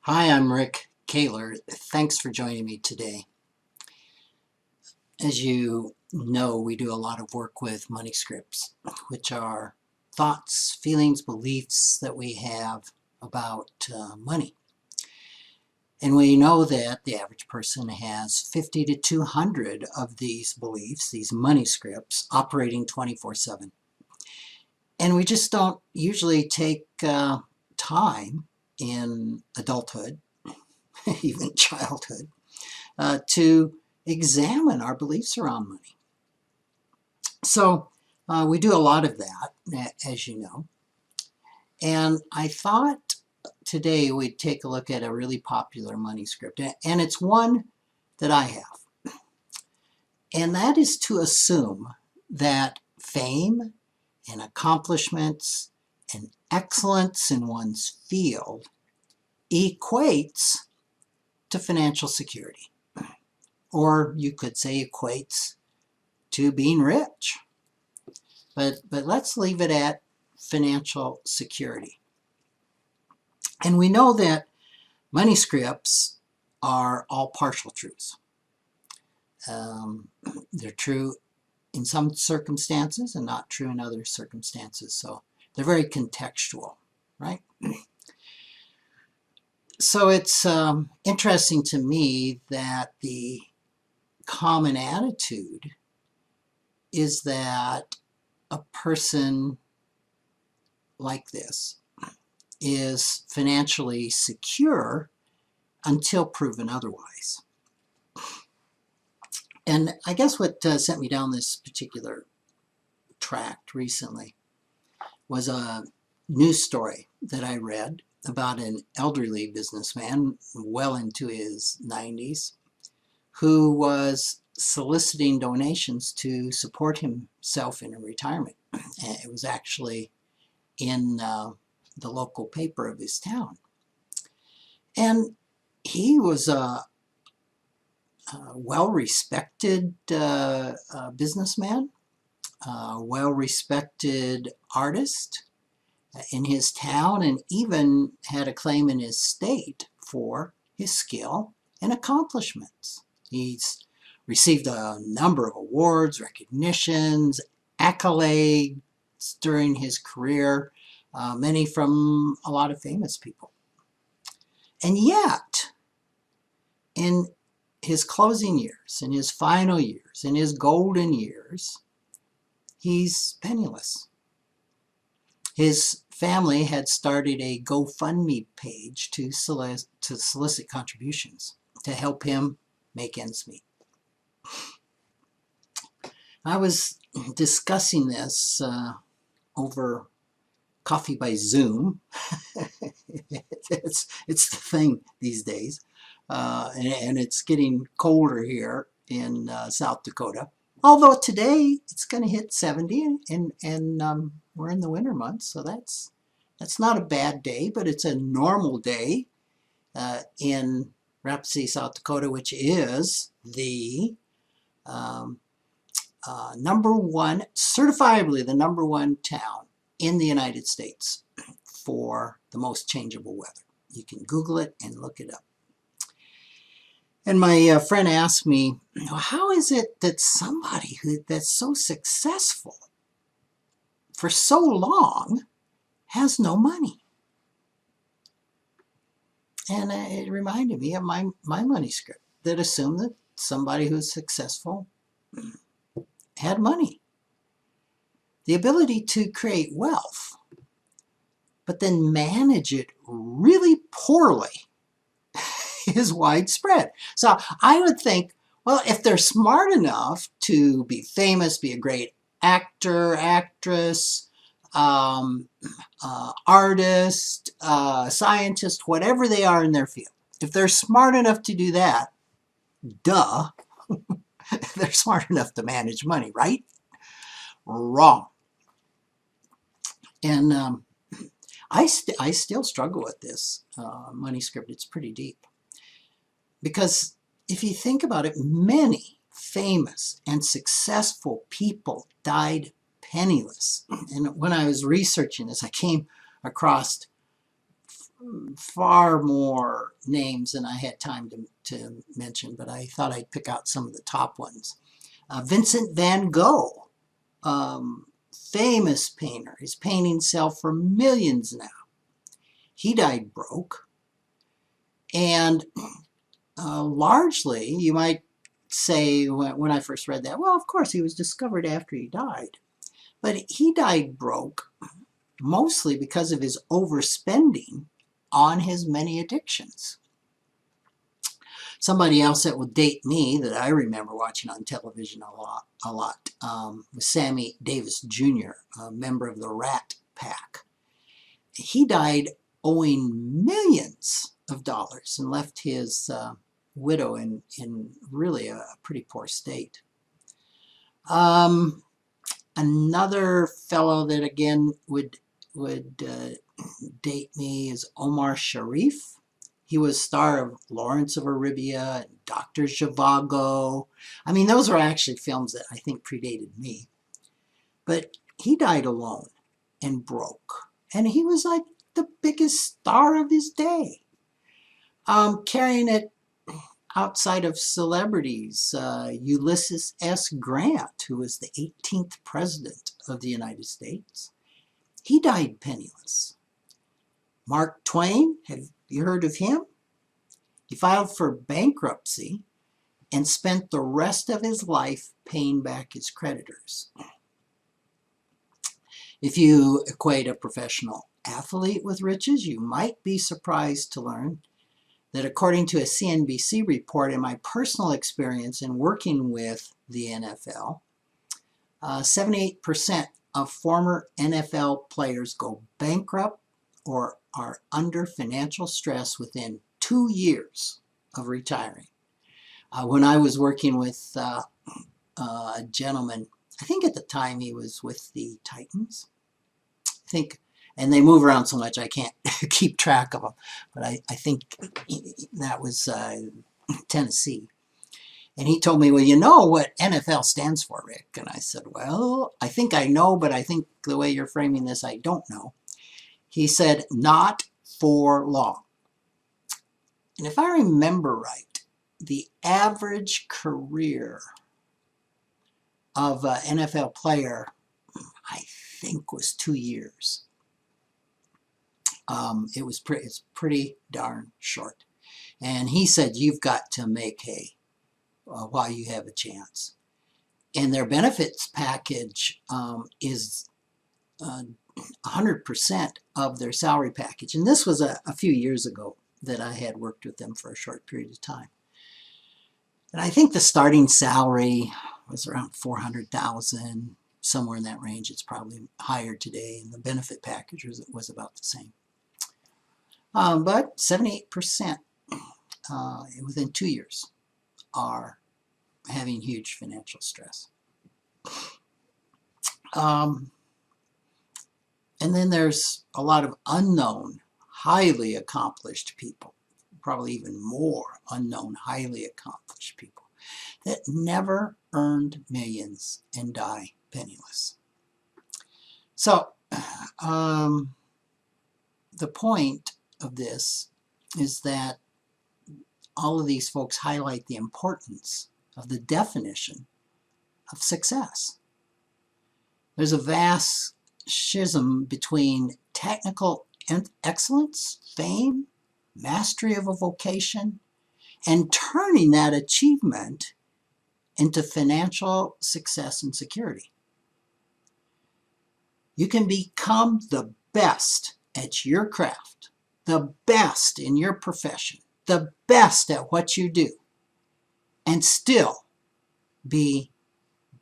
Hi, I'm Rick Kaler. Thanks for joining me today. As you know, we do a lot of work with money scripts, which are thoughts, feelings, beliefs that we have about money. And we know that the average person has 50 to 200 of these beliefs, these money scripts, operating 24/7. And we just don't usually take time in adulthood, even childhood, to examine our beliefs around money. So we do a lot of that, as you know. And I thought today we'd take a look at a really popular money script, and it's one that I have. And that is to assume that fame and accomplishments and excellence in one's field equates to financial security. Or you could say equates to being rich. But let's leave it at financial security. And we know that money scripts are all partial truths. They're true in some circumstances and not true in other circumstances. So they're very contextual, right? So it's interesting to me that the common attitude is that a person like this is financially secure until proven otherwise. And I guess what sent me down this particular tract recently was a news story that I read about an elderly businessman well into his 90s who was soliciting donations to support himself in retirement. It was actually in the local paper of his town. And he was a well-respected businessman, a well-respected artist in his town, and even had a claim in his state for his skill and accomplishments. He's received a number of awards, recognitions, accolades during his career, many from a lot of famous people. And yet, in his closing years, in his final years, in his golden years, he's penniless. His family had started a GoFundMe page to solicit contributions to help him make ends meet. I was discussing this over coffee by Zoom. it's the thing these days. And it's getting colder here in South Dakota. Although today it's going to hit 70, and we're in the winter months, so that's not a bad day, but it's a normal day in Rapid City, South Dakota, which is the certifiably the number one town in the United States for the most changeable weather. You can Google it and look it up. And my friend asked me, how is it that somebody that's so successful for so long has no money? And it reminded me of my money script that assumed that somebody who's successful had money. The ability to create wealth, but then manage it really poorly is widespread. So I would think, well, if they're smart enough to be famous, be a great actor, actress, artist, scientist, whatever they are in their field, if they're smart enough to do that, duh, they're smart enough to manage money, right? Wrong. And I still struggle with this money script. It's pretty deep. Because if you think about it, many famous and successful people died penniless. And when I was researching this, I came across far more names than I had time to mention, but I thought I'd pick out some of the top ones. Vincent Van Gogh, famous painter. His paintings sell for millions now. He died broke. And largely, you might say, when I first read that, well, of course, he was discovered after he died. But he died broke mostly because of his overspending on his many addictions. Somebody else that will date me that I remember watching on television a lot was Sammy Davis Jr., a member of the Rat Pack. He died owing millions of dollars and left his widow in really a pretty poor state. Another fellow that again would date me is Omar Sharif. He was star of Lawrence of Arabia and Dr. Zhivago. I mean, those were actually films that I think predated me. But he died alone and broke. And he was like the biggest star of his day. Carrying it outside of celebrities, Ulysses S. Grant, who was the 18th president of the United States, he died penniless. Mark Twain, have you heard of him? He filed for bankruptcy and spent the rest of his life paying back his creditors. If you equate a professional athlete with riches, you might be surprised to learn that according to a CNBC report and my personal experience in working with the NFL, 78% of former NFL players go bankrupt or are under financial stress within 2 years of retiring. When I was working with a gentleman, I think at the time he was with the Titans, I think, and they move around so much I can't keep track of them, but I think that was Tennessee. And he told me, well, you know what NFL stands for, Rick? And I said, well, I think I know, but I think the way you're framing this, I don't know. He said, not for long. And if I remember right, the average career of an NFL player, I think, was 2 years. It's pretty darn short. And he said, you've got to make hay while you have a chance. And their benefits package is 100% of their salary package. And this was a few years ago that I had worked with them for a short period of time. And I think the starting salary was around $400,000, somewhere in that range. It's probably higher today, and the benefit package was about the same. But 78% within 2 years are having huge financial stress. And then there's a lot of unknown, highly accomplished people, probably even more unknown, highly accomplished people that never earned millions and die penniless. So the point of this is that all of these folks highlight the importance of the definition of success. There's a vast schism between technical excellence, fame, mastery of a vocation, and turning that achievement into financial success and security. You can become the best at your craft, the best in your profession, the best at what you do, and still be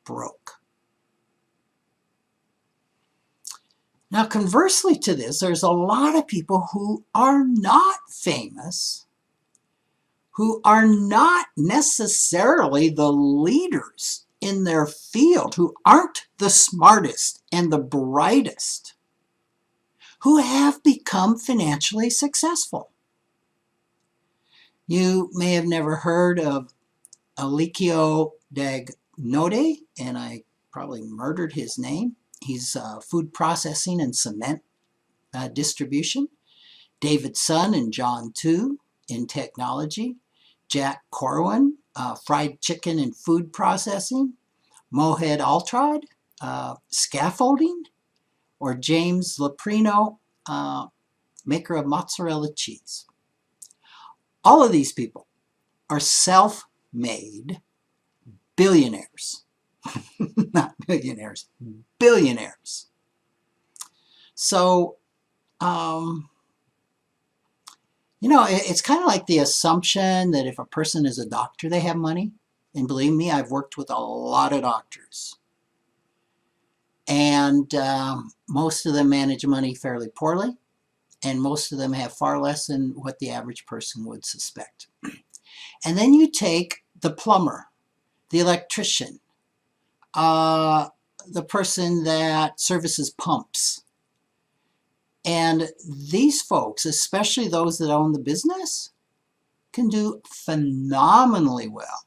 broke. Now, conversely to this, there's a lot of people who are not famous, who are not necessarily the leaders in their field, who aren't the smartest and the brightest, who have become financially successful. You may have never heard of Alikio Dagnode, and I probably murdered his name. He's food processing and cement distribution. David Sun and John Tu in technology, Jack Corwin, fried chicken and food processing, Mohed Altrad, scaffolding, or James Loprino, maker of mozzarella cheese. All of these people are self-made billionaires. Not millionaires, billionaires. So, you know, it's kind of like the assumption that if a person is a doctor, they have money. And believe me, I've worked with a lot of doctors. And most of them manage money fairly poorly. And most of them have far less than what the average person would suspect. And then you take the plumber, the electrician, the person that services pumps. And these folks, especially those that own the business, can do phenomenally well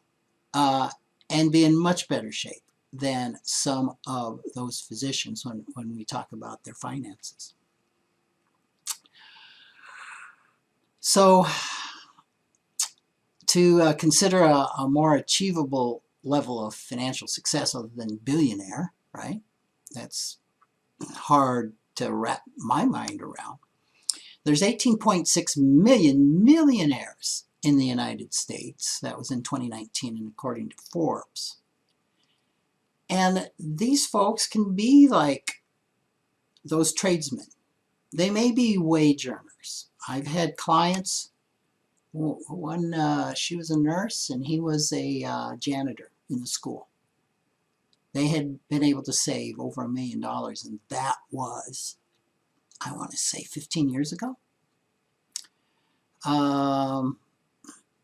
and be in much better shape than some of those physicians when we talk about their finances. So to consider a more achievable level of financial success other than billionaire, right? That's hard to wrap my mind around. There's 18.6 million millionaires in the United States. That was in 2019 and according to Forbes. And these folks can be like those tradesmen. They may be wage earners. I've had clients, one, she was a nurse and he was a janitor in the school. They had been able to save over $1 million, and that was, I want to say, 15 years ago.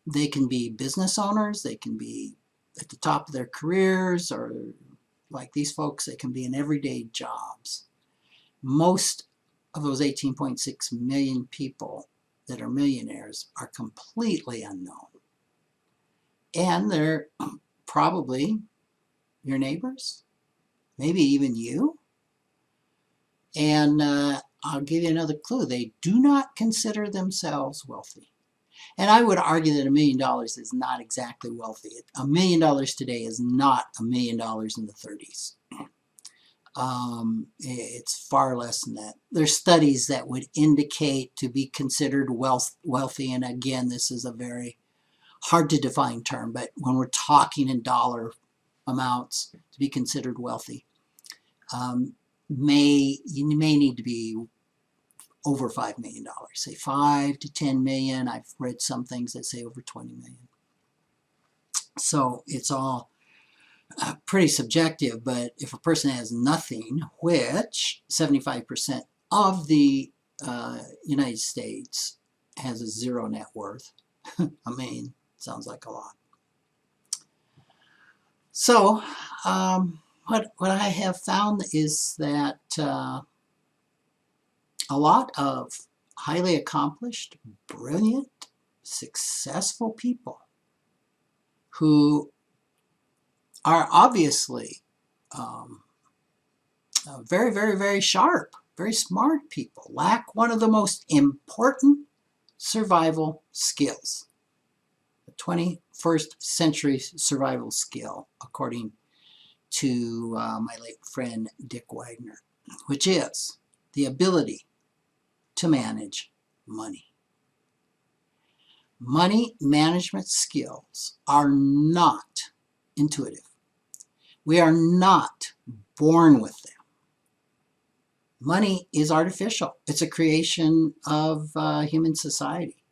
They can be business owners, they can be at the top of their careers, or like these folks, they can be in everyday jobs. Most of those 18.6 million people that are millionaires are completely unknown. And they're probably your neighbors, maybe even you. And I'll give you another clue. They do not consider themselves wealthy. And I would argue that $1 million is not exactly wealthy. $1 million today is not $1 million in the 30s. It's far less than that. There's studies that would indicate to be considered wealthy, and again, this is a very hard to define term, but when we're talking in dollar amounts, to be considered wealthy, you may need to be over $5 million, say 5 to 10 million. I've read some things that say over 20 million. So it's all pretty subjective, but if a person has nothing, which 75% of the United States has a zero net worth, I mean, sounds like a lot. So what I have found is that a lot of highly accomplished, brilliant, successful people who are obviously very, very, very sharp, very smart people, lack one of the most important survival skills, the 21st century survival skill, according to my late friend Dick Wagner, which is the ability to manage money. Money management skills are not intuitive. We are not born with them. Money is artificial. It's a creation of human society.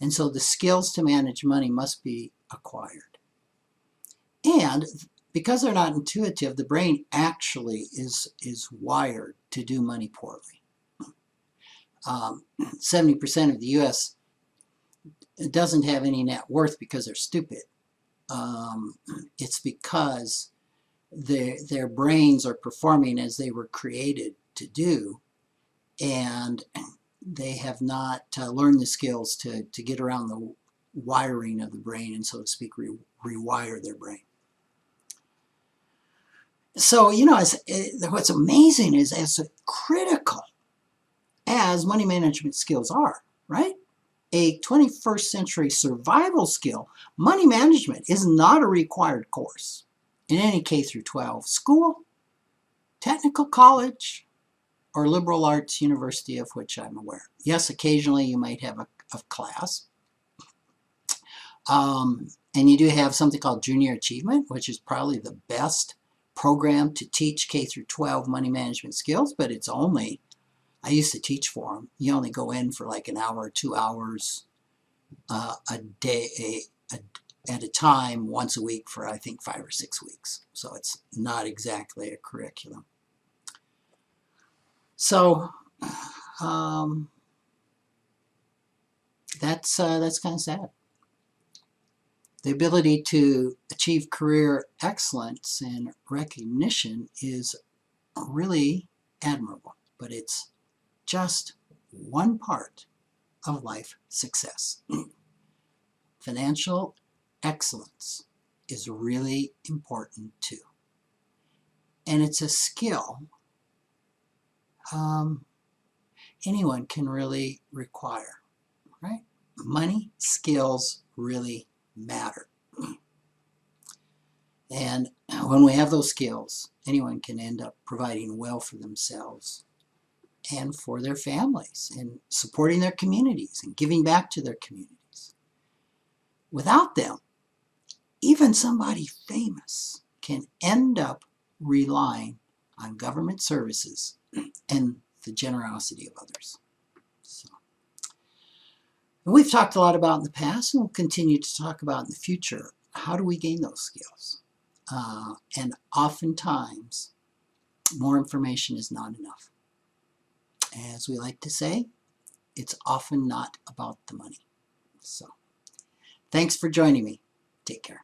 And so the skills to manage money must be acquired. And because they're not intuitive, the brain actually is wired to do money poorly. 70% of the U.S. doesn't have any net worth because they're stupid. It's because their brains are performing as they were created to do, and they have not learned the skills to get around the wiring of the brain and, so to speak, rewire their brain. So, you know, what's amazing is as critical as money management skills are, right? A 21st century survival skill, money management is not a required course in any K through 12 school, technical college, or liberal arts university of which I'm aware. Yes, occasionally you might have a class. And you do have something called Junior Achievement, which is probably the best program to teach K through 12 money management skills, but it's only, I used to teach for them. You only go in for like an hour or 2 hours a day at a time, once a week for I think 5 or 6 weeks. So it's not exactly a curriculum. So that's kind of sad. The ability to achieve career excellence and recognition is really admirable, but it's just one part of life success. Financial excellence is really important too. And it's a skill anyone can really require, right? Money skills really matter. And when we have those skills, anyone can end up providing well for themselves and for their families and supporting their communities and giving back to their communities. Without them, even somebody famous can end up relying on government services and the generosity of others. So, and we've talked a lot about in the past and we'll continue to talk about in the future, how do we gain those skills? And oftentimes, more information is not enough. As we like to say, it's often not about the money. So, thanks for joining me. Take care.